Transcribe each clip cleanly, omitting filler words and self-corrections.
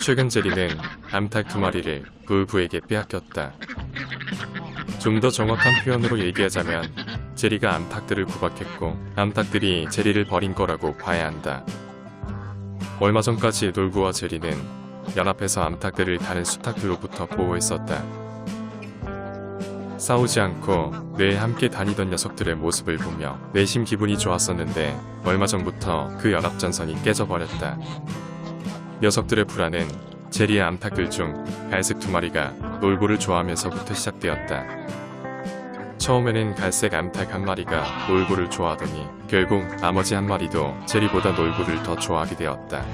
최근 제리는 암탉 2마리를 놀부에게 빼앗겼다. 좀 더 정확한 표현으로 얘기하자면 제리가 암탉들을 구박했고 암탉들이 제리를 버린 거라고 봐야 한다. 얼마 전까지 놀부와 제리는 연합해서 암탉들을 다른 수탉들로부터 보호했었다. 싸우지 않고 늘 함께 다니던 녀석들의 모습을 보며 내심 기분이 좋았었는데 얼마 전부터 그 연합전선이 깨져버렸다. 녀석들의 불안은 제리의 암탉들 중 갈색 2마리가 놀부를 좋아하면서부터 시작되었다. 처음에는 갈색 암탉 1마리가 놀부를 좋아하더니 결국 나머지 1마리도 제리보다 놀부를 더 좋아하게 되었다.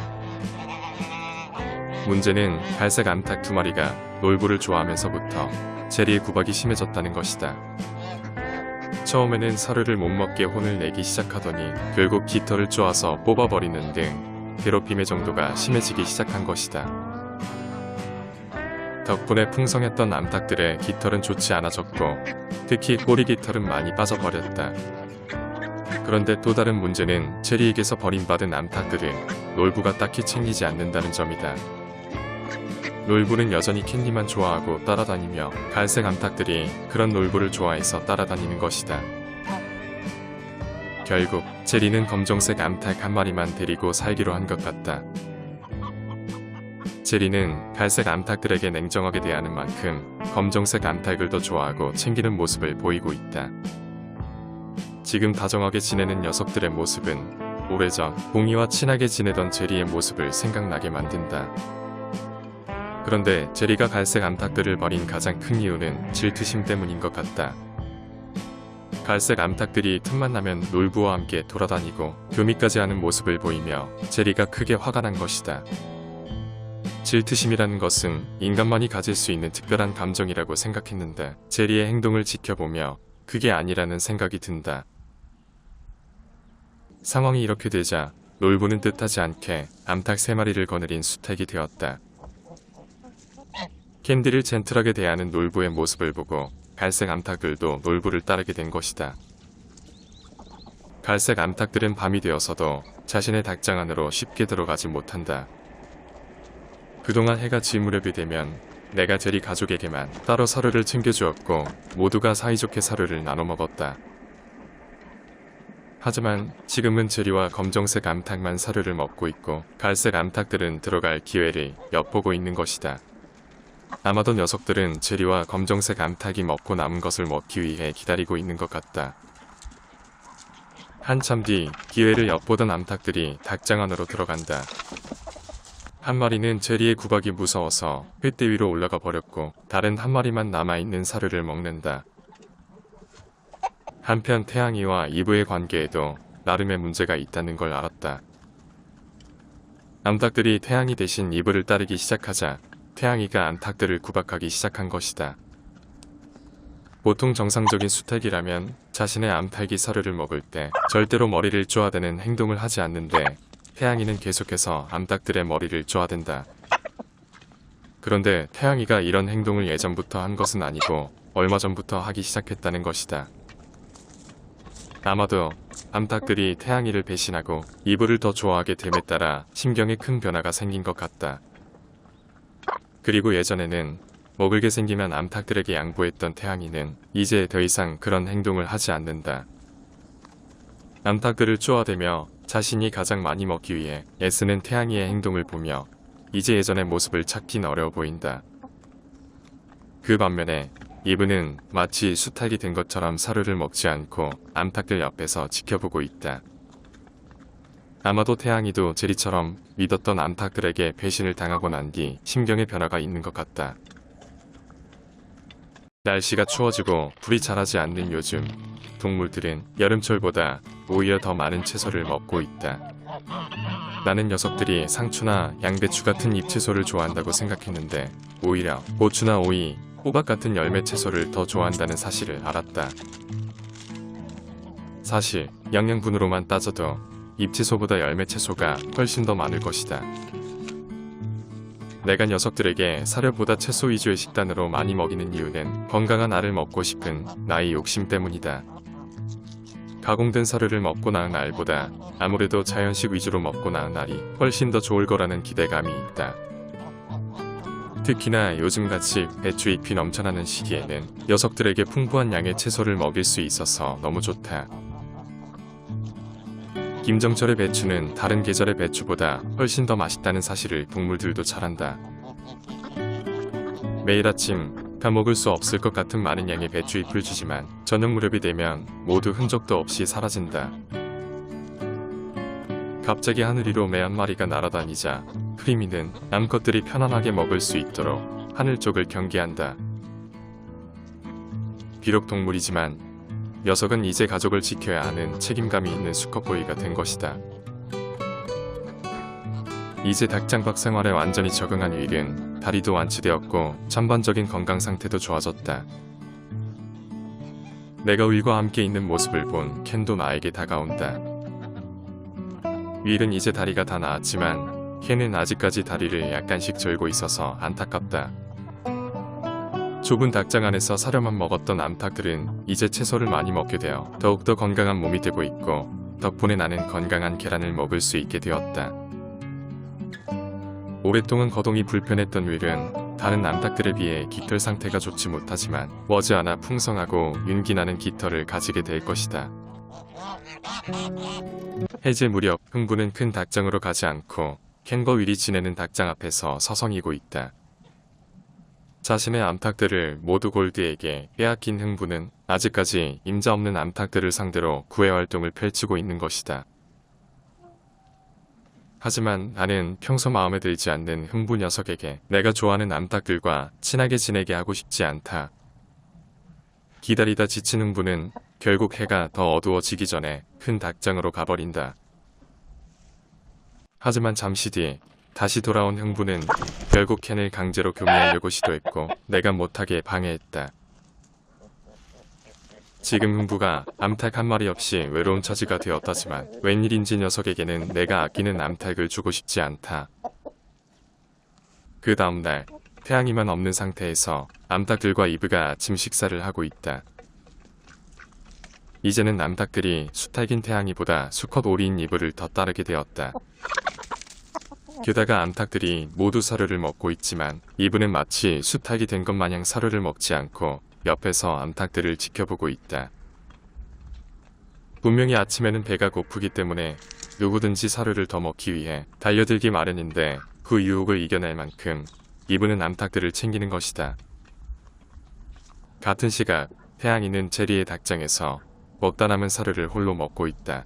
문제는 갈색 암탉 2마리가 놀부를 좋아하면서부터 제리의 구박이 심해졌다는 것이다. 처음에는 사료를 못 먹게 혼을 내기 시작하더니 결국 깃털을 쪼아서 뽑아버리는 등 괴롭힘의 정도가 심해지기 시작한 것이다. 덕분에 풍성했던 암탉들의 깃털은 좋지 않아졌고 특히 꼬리 깃털은 많이 빠져버렸다. 그런데 또 다른 문제는 제리에게서 버림받은 암탉들을 놀부가 딱히 챙기지 않는다는 점이다. 놀부는 여전히 캔디만 좋아하고 따라다니며 갈색 암탉들이 그런 놀부를 좋아해서 따라다니는 것이다. 결국 제리는 검정색 암탉 1마리만 데리고 살기로 한 것 같다. 제리는 갈색 암탉들에게 냉정하게 대하는 만큼 검정색 암탉을 더 좋아하고 챙기는 모습을 보이고 있다. 지금 다정하게 지내는 녀석들의 모습은 오래전 봉이와 친하게 지내던 제리의 모습을 생각나게 만든다. 그런데 제리가 갈색 암탉들을 버린 가장 큰 이유는 질투심 때문인 것 같다. 갈색 암탉들이 틈만 나면 놀부와 함께 돌아다니고 교미까지 하는 모습을 보이며 제리가 크게 화가 난 것이다. 질투심이라는 것은 인간만이 가질 수 있는 특별한 감정이라고 생각했는데 제리의 행동을 지켜보며 그게 아니라는 생각이 든다. 상황이 이렇게 되자 놀부는 뜻하지 않게 암탉 3마리를 거느린 수탉이 되었다. 캔디를 젠틀하게 대하는 놀부의 모습을 보고 갈색 암탉들도 놀부를 따르게 된 것이다. 갈색 암탉들은 밤이 되어서도 자신의 닭장 안으로 쉽게 들어가지 못한다. 그동안 해가 질 무렵이 되면 내가 제리 가족에게만 따로 사료를 챙겨주었고 모두가 사이좋게 사료를 나눠 먹었다. 하지만 지금은 제리와 검정색 암탉만 사료를 먹고 있고 갈색 암탉들은 들어갈 기회를 엿보고 있는 것이다. 아마도 녀석들은 제리와 검정색 암탉이 먹고 남은 것을 먹기 위해 기다리고 있는 것 같다. 한참 뒤 기회를 엿보던 암탉들이 닭장 안으로 들어간다. 한 마리는 제리의 구박이 무서워서 횃대 위로 올라가 버렸고 다른 한 마리만 남아있는 사료를 먹는다. 한편 태양이와 이브의 관계에도 나름의 문제가 있다는 걸 알았다. 암탉들이 태양이 대신 이브를 따르기 시작하자 태양이가 암탉들을 구박하기 시작한 것이다. 보통 정상적인 수탉이라면 자신의 암탉이 사료를 먹을 때 절대로 머리를 쪼아대는 행동을 하지 않는데 태양이는 계속해서 암탉들의 머리를 쪼아댄다. 그런데 태양이가 이런 행동을 예전부터 한 것은 아니고 얼마 전부터 하기 시작했다는 것이다. 아마도 암탉들이 태양이를 배신하고 이브를 더 좋아하게 됨에 따라 심경에 큰 변화가 생긴 것 같다. 그리고 예전에는 먹을게 생기면 암탉들에게 양보했던 태양이는 이제 더 이상 그런 행동을 하지 않는다. 암탉들을 쪼아대며 자신이 가장 많이 먹기 위해 애쓰는 태양이의 행동을 보며 이제 예전의 모습을 찾긴 어려워 보인다. 그 반면에 이브는 마치 수탉이 된 것처럼 사료를 먹지 않고 암탉들 옆에서 지켜보고 있다. 아마도 태양이도 제리처럼 믿었던 암탉들에게 배신을 당하고 난 뒤 심경의 변화가 있는 것 같다. 날씨가 추워지고 불이 자라지 않는 요즘 동물들은 여름철보다 오히려 더 많은 채소를 먹고 있다. 나는 녀석들이 상추나 양배추 같은 잎채소를 좋아한다고 생각했는데 오히려 고추나 오이, 호박 같은 열매 채소를 더 좋아한다는 사실을 알았다. 사실 영양분으로만 따져도 잎채소보다 열매 채소가 훨씬 더 많을 것이다. 내가 녀석들에게 사료보다 채소 위주의 식단으로 많이 먹이는 이유는 건강한 알을 먹고 싶은 나의 욕심 때문이다. 가공된 사료를 먹고 낳은 알보다 아무래도 자연식 위주로 먹고 낳은 알이 훨씬 더 좋을 거라는 기대감이 있다. 특히나 요즘같이 배추잎이 넘쳐나는 시기에는 녀석들에게 풍부한 양의 채소를 먹일 수 있어서 너무 좋다. 김정철의 배추는 다른 계절의 배추보다 훨씬 더 맛있다는 사실을 동물들도 잘 안다. 매일 아침 다 먹을 수 없을 것 같은 많은 양의 배추잎을 주지만 저녁 무렵이 되면 모두 흔적도 없이 사라진다. 갑자기 하늘 위로 매 한 마리가 날아다니자 프리미는 암컷들이 편안하게 먹을 수 있도록 하늘 쪽을 경계한다. 비록 동물이지만 녀석은 이제 가족을 지켜야 하는 책임감이 있는 수컷보이가 된 것이다. 이제 닭장박 생활에 완전히 적응한 윌은 다리도 완치되었고 전반적인 건강 상태도 좋아졌다. 내가 윌과 함께 있는 모습을 본 켄도 나에게 다가온다. 윌은 이제 다리가 다 나았지만 켄은 아직까지 다리를 약간씩 절고 있어서 안타깝다. 좁은 닭장 안에서 사료만 먹었던 암탉들은 이제 채소를 많이 먹게 되어 더욱더 건강한 몸이 되고 있고 덕분에 나는 건강한 계란을 먹을 수 있게 되었다. 오랫동안 거동이 불편했던 윌은 다른 암탉들에 비해 깃털 상태가 좋지 못하지만 머지않아 풍성하고 윤기나는 깃털을 가지게 될 것이다. 해질 무렵 흥부는 큰 닭장으로 가지 않고 켄과 윌이 지내는 닭장 앞에서 서성이고 있다. 자신의 암탉들을 모두 골드에게 빼앗긴 흥부는 아직까지 임자 없는 암탉들을 상대로 구애 활동을 펼치고 있는 것이다. 하지만 나는 평소 마음에 들지 않는 흥부 녀석에게 내가 좋아하는 암탉들과 친하게 지내게 하고 싶지 않다. 기다리다 지친 흥부는 결국 해가 더 어두워지기 전에 큰 닭장으로 가버린다. 하지만 잠시 뒤 다시 돌아온 흥부는 결국 켄을 강제로 교미하려고 시도했고 내가 못하게 방해했다. 지금 흥부가 암탉 한 마리 없이 외로운 처지가 되었다지만 웬일인지 녀석에게는 내가 아끼는 암탉을 주고 싶지 않다. 그 다음날 태양이만 없는 상태에서 암탉들과 이브가 아침 식사를 하고 있다. 이제는 암탉들이 수탉인 태양이보다 수컷 오리인 이브를 더 따르게 되었다. 게다가 암탉들이 모두 사료를 먹고 있지만 이브는 마치 수탉이 된 것 마냥 사료를 먹지 않고 옆에서 암탉들을 지켜보고 있다. 분명히 아침에는 배가 고프기 때문에 누구든지 사료를 더 먹기 위해 달려들기 마련인데 그 유혹을 이겨낼 만큼 이브는 암탉들을 챙기는 것이다. 같은 시각 태양이는 제리의 닭장에서 먹다 남은 사료를 홀로 먹고 있다.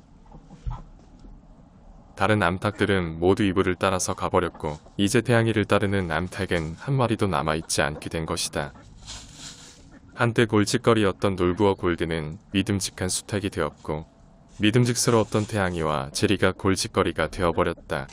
다른 암탉들은 모두 이브를 따라서 가버렸고 이제 태양이를 따르는 암탉은 한 마리도 남아있지 않게 된 것이다. 한때 골칫거리였던 놀부어 골드는 믿음직한 수탉이 되었고 믿음직스러웠던 태양이와 제리가 골칫거리가 되어버렸다.